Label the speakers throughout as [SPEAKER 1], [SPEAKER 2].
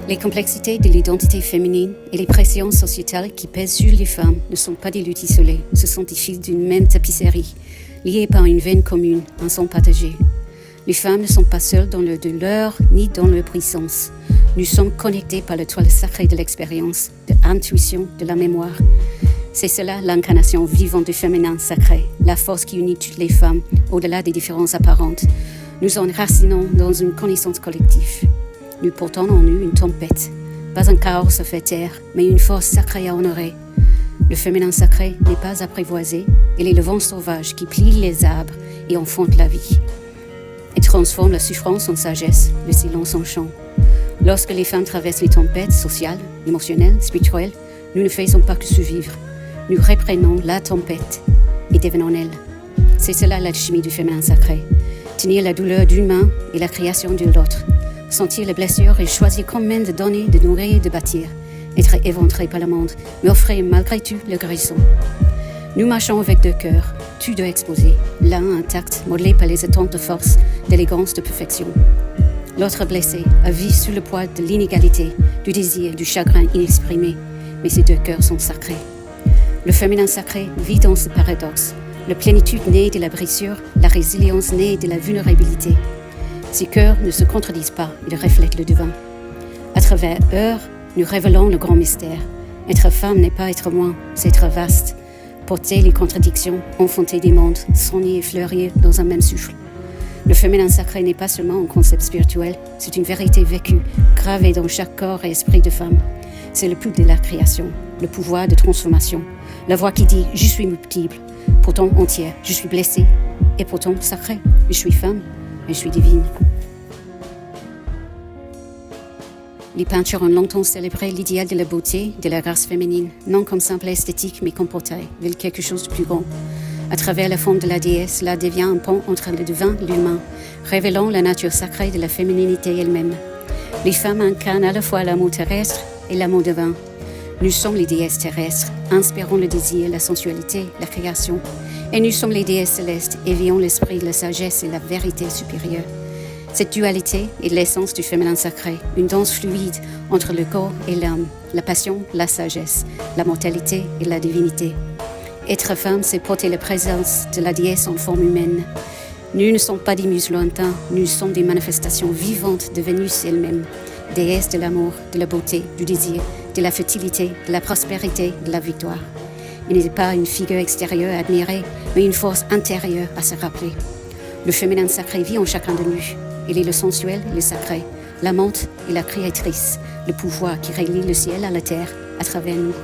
[SPEAKER 1] Les complexités de l'identité féminine et les pressions sociétales qui pèsent sur les femmes ne sont pas des luttes isolées, ce sont des fils d'une même tapisserie, liées par une veine commune, un sang partagé. Les femmes ne sont pas seules dans leur douleur ni dans leur puissance. Nous sommes connectés par le toile sacré de l'expérience, de l'intuition, de la mémoire. C'est cela l'incarnation vivante du féminin sacré, la force qui unit toutes les femmes au-delà des différences apparentes. Nous enracinons dans une connaissance collective. Nous portons en nous une tempête, pas un chaos à faire taire, mais une force sacrée à honorer. Le féminin sacré n'est pas apprivoisé, il est le vent sauvage qui plie les arbres et enfonce la vie. Il transforme la souffrance en sagesse, le silence en chant. Lorsque les femmes traversent les tempêtes sociales, émotionnelles, spirituelles, nous ne faisons pas que survivre. Nous reprenons la tempête et devenons elle. C'est cela l'alchimie du féminin sacré. Tenir la douleur d'une main et la création de l'autre. Sentir les blessures et choisir combien de donner, de nourrir et de bâtir. Être éventré par le monde, mais offrir malgré tout le guérison. Nous marchons avec deux cœurs, tous deux exposés, l'un intact, modelé par les attentes de force, d'élégance, de perfection. L'autre blessé, à vivre sous le poids de l'inégalité, du désir, du chagrin inexprimé, mais ces deux cœurs sont sacrés. Le féminin sacré vit dans ce paradoxe. La plénitude naît de la brisure, la résilience naît de la vulnérabilité. Ces cœurs ne se contredisent pas, ils reflètent le divin. À travers eux, nous révélons le grand mystère. Être femme n'est pas être moins, c'est être vaste. Porter les contradictions, enfanter des mondes, soigner et fleurir dans un même souffle. Le féminin sacré n'est pas seulement un concept spirituel, c'est une vérité vécue, gravée dans chaque corps et esprit de femme. C'est le pouls de la création, le pouvoir de transformation. La voix qui dit « Je suis multiple », pourtant entière, je suis blessée, et pourtant sacrée. Je suis femme, mais je suis divine. Les peintures ont longtemps célébré l'idéal de la beauté, de la grâce féminine, non comme simple esthétique, mais comme portail, vers quelque chose de plus grand. À travers la forme de la déesse, cela devient un pont entre le divin et l'humain, révélant la nature sacrée de la féminité elle-même. Les femmes incarnent à la fois l'amour terrestre et l'amour divin. Nous sommes les déesses terrestres, inspirons le désir, la sensualité, la création. Et nous sommes les déesses célestes, éveillons l'esprit, la sagesse et la vérité supérieure. Cette dualité est l'essence du féminin sacré, une danse fluide entre le corps et l'âme, la passion, la sagesse, la mortalité et la divinité. Être femme, c'est porter la présence de la déesse en forme humaine. Nous ne sommes pas des muses lointains, nous sommes des manifestations vivantes de Vénus elle-même, déesse de l'amour, de la beauté, du désir, de la fertilité, de la prospérité, de la victoire. Il n'est pas une figure extérieure à admirer, mais une force intérieure à se rappeler. Le féminin sacré vit en chacun de nous. Il est le sensuel et le sacré, l'amante et la créatrice, le pouvoir qui relie le ciel à la terre à travers nous.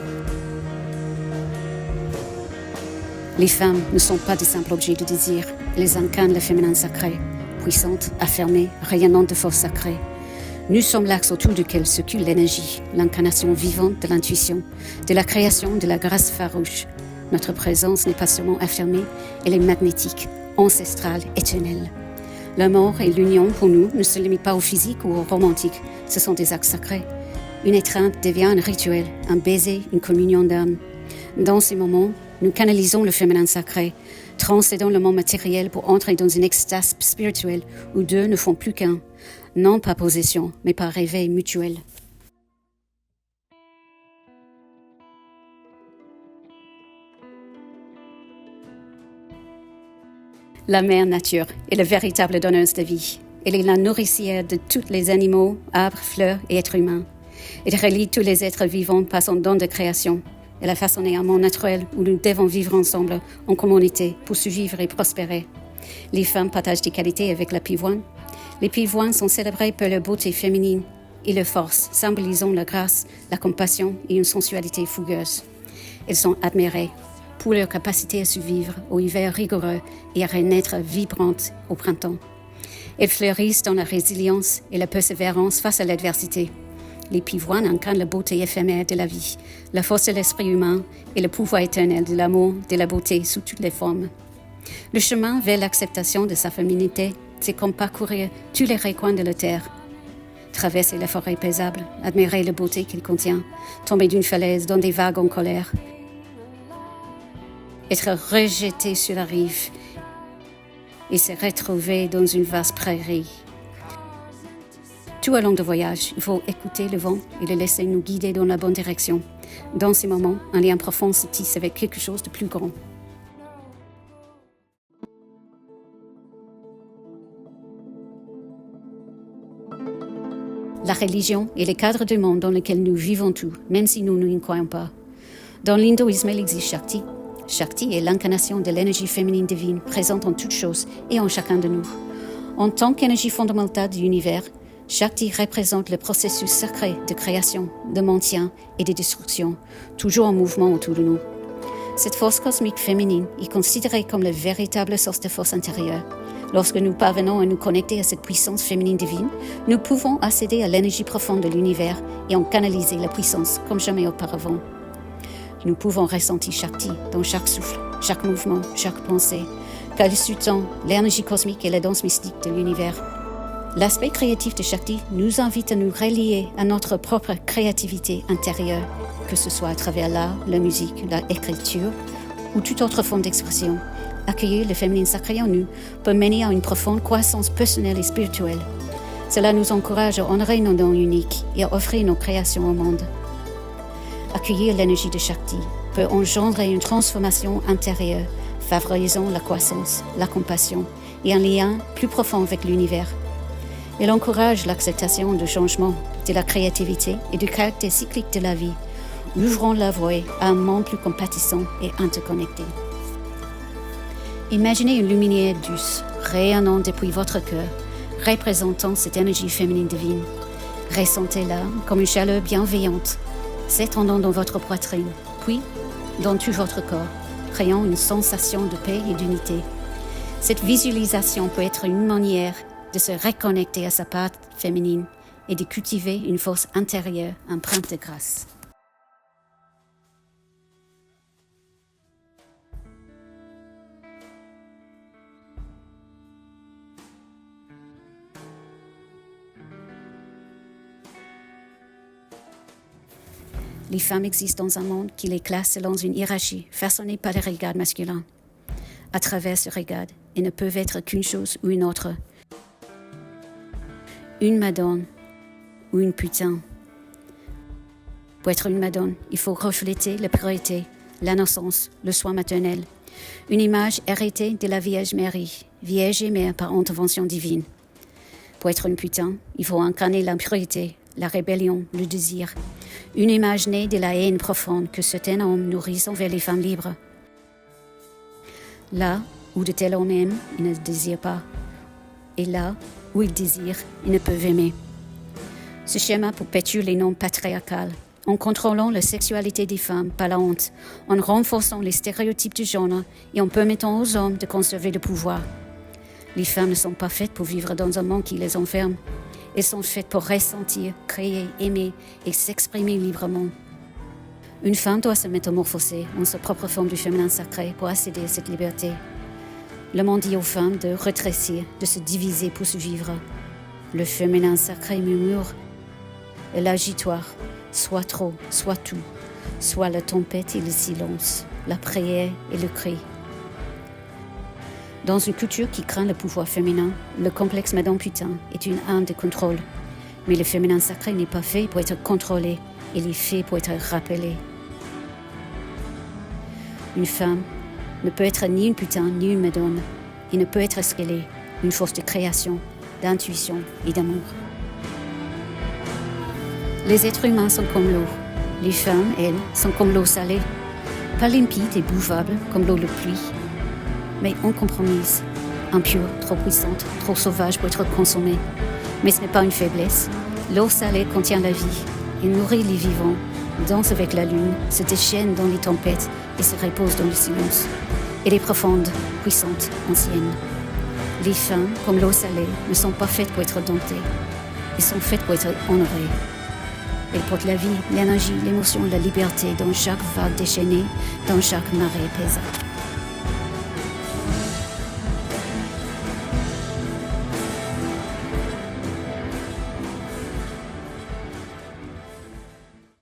[SPEAKER 1] Les femmes ne sont pas de simples objets de désir, elles incarnent le féminin sacré, puissante, affirmée, rayonnante de force sacrée. Nous sommes l'axe autour duquel circule l'énergie, l'incarnation vivante de l'intuition, de la création, de la grâce farouche. Notre présence n'est pas seulement affirmée, elle est magnétique, ancestrale, éternelle. L'amour et l'union, pour nous, ne se limitent pas au physique ou au romantique. Ce sont des actes sacrés. Une étreinte devient un rituel, un baiser, une communion d'âme. Dans ces moments, nous canalisons le féminin sacré, transcédons le monde matériel pour entrer dans une extase spirituelle où deux ne font plus qu'un, non par possession, mais par réveil mutuel. La mère nature est la véritable donneuse de vie. Elle est la nourricière de tous les animaux, arbres, fleurs et êtres humains. Elle relie tous les êtres vivants par son don de création. Elle a façonné un monde naturel où nous devons vivre ensemble, en communauté, pour survivre et prospérer. Les femmes partagent des qualités avec la pivoine. Les pivoines sont célébrées pour leur beauté féminine et leur force, symbolisant la grâce, la compassion et une sensualité fougueuse. Elles sont admirées pour leur capacité à survivre au hiver rigoureux et à renaître vibrantes au printemps. Elles fleurissent dans la résilience et la persévérance face à l'adversité. Les pivoines incarnent la beauté éphémère de la vie, la force de l'esprit humain et le pouvoir éternel de l'amour, de la beauté sous toutes les formes. Le chemin vers l'acceptation de sa féminité, c'est comme parcourir tous les recoins de la terre. Traverser la forêt paisible, admirer la beauté qu'il contient, tomber d'une falaise dans des vagues en colère, être rejeté sur la rive et se retrouver dans une vaste prairie. Tout au long du voyage, il faut écouter le vent et le laisser nous guider dans la bonne direction. Dans ces moments, un lien profond se tisse avec quelque chose de plus grand. La religion est le cadre du monde dans lequel nous vivons tous, même si nous n'y croyons pas. Dans l'hindouisme, il existe Shakti. Shakti est l'incarnation de l'énergie féminine divine présente en toutes choses et en chacun de nous. En tant qu'énergie fondamentale de l'univers, Shakti représente le processus sacré de création, de maintien et de destruction, toujours en mouvement autour de nous. Cette force cosmique féminine est considérée comme la véritable source de force intérieure. Lorsque nous parvenons à nous connecter à cette puissance féminine divine, nous pouvons accéder à l'énergie profonde de l'univers et en canaliser la puissance comme jamais auparavant. Nous pouvons ressentir Shakti dans chaque souffle, chaque mouvement, chaque pensée, car il sous-tend l'énergie cosmique et la danse mystique de l'univers. L'aspect créatif de Shakti nous invite à nous relier à notre propre créativité intérieure, que ce soit à travers l'art, la musique, l'écriture ou toute autre forme d'expression. Accueillir le féminin sacré en nous peut mener à une profonde croissance personnelle et spirituelle. Cela nous encourage à honorer nos dons uniques et à offrir nos créations au monde. Accueillir l'énergie de Shakti peut engendrer une transformation intérieure, favorisant la croissance, la compassion et un lien plus profond avec l'univers. Elle encourage l'acceptation du changement, de la créativité et du caractère cyclique de la vie, ouvrant la voie à un monde plus compatissant et interconnecté. Imaginez une lumière douce, rayonnant depuis votre cœur, représentant cette énergie féminine divine. Ressentez-la comme une chaleur bienveillante, s'étendant dans votre poitrine, puis dans tout votre corps, créant une sensation de paix et d'unité. Cette visualisation peut être une manière de se reconnecter à sa part féminine et de cultiver une force intérieure empreinte de grâce. Les femmes existent dans un monde qui les classe selon une hiérarchie façonnée par le regard masculin. À travers ce regard, elles ne peuvent être qu'une chose ou une autre. Une madone ou une putain. Pour être une madone, il faut refléter la pureté, l'innocence, le soin maternel. Une image héritée de la Vierge Marie, Vierge et Mère par intervention divine. Pour être une putain, il faut incarner l'impureté, la rébellion, le désir. Une image née de la haine profonde que certains hommes nourrissent envers les femmes libres. Là où de tels hommes aiment, ils ne désirent pas. Et là où ils désirent, ils ne peuvent aimer. Ce schéma perpétue les normes patriarcales, en contrôlant la sexualité des femmes par la honte, en renforçant les stéréotypes du genre et en permettant aux hommes de conserver le pouvoir. Les femmes ne sont pas faites pour vivre dans un monde qui les enferme. Elles sont faites pour ressentir, créer, aimer et s'exprimer librement. Une femme doit se métamorphoser en sa propre forme du féminin sacré pour accéder à cette liberté. Le monde dit aux femmes de rétrécir, de se diviser pour survivre. Le féminin sacré murmure et l'agitoire, soit trop, soit tout, soit la tempête et le silence, la prière et le cri. Dans une culture qui craint le pouvoir féminin, le complexe Madame Putain est une arme de contrôle. Mais le féminin sacré n'est pas fait pour être contrôlé, il est fait pour être rappelé. Une femme ne peut être ni une putain ni une madone. Il ne peut être ce qu'elle est, une force de création, d'intuition et d'amour. Les êtres humains sont comme l'eau. Les femmes, elles, sont comme l'eau salée. Pas limpide et buvable comme l'eau de pluie, mais incompromise, impure, trop puissante, trop sauvage pour être consommée. Mais ce n'est pas une faiblesse. L'eau salée contient la vie. Elle nourrit les vivants, danse avec la lune, se déchaîne dans les tempêtes et se repose dans le silence. Elle est profonde, puissante, ancienne. Les femmes, comme l'eau salée, ne sont pas faites pour être domptées. Elles sont faites pour être honorées. Elles portent la vie, l'énergie, l'émotion, la liberté dans chaque vague déchaînée, dans chaque marée pesante.